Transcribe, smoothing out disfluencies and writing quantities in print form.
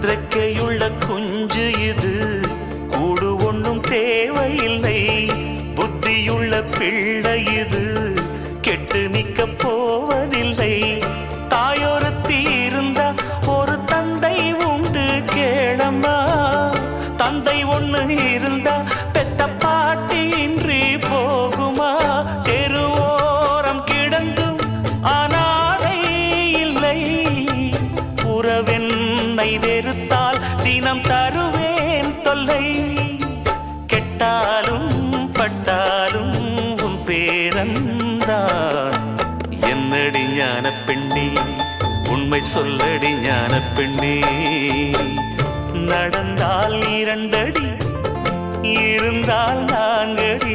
ரெக்கையுள்ள குஞ்சு இது, கூடு ஒன்றும் தேவையில்லை. புத்தியுள்ள பிள்ளை இது, கெட்டு நிக்க போவதில்லை. தாயொருத்தி இருந்தா ஒரு தந்தை உண்டு கேளம்மா. தந்தை ஒண்ணு இருந்தா பெத்த பாட்டி இன்றி போகுமா? தெருவோரம் கிடந்தும் அனாதை இல்லை. உறவென்னை வெறுத்தால் தினம் தருவேன் தொல்லை. கெட்டாலும் பட்டாலும் உன் பேரந்தான். என்னடி ஞான பெண்ணே, உண்மை சொல்லடி ஞான பெண்ணே. நடந்தால் 2 அடி, இருந்தால் 4 அடி.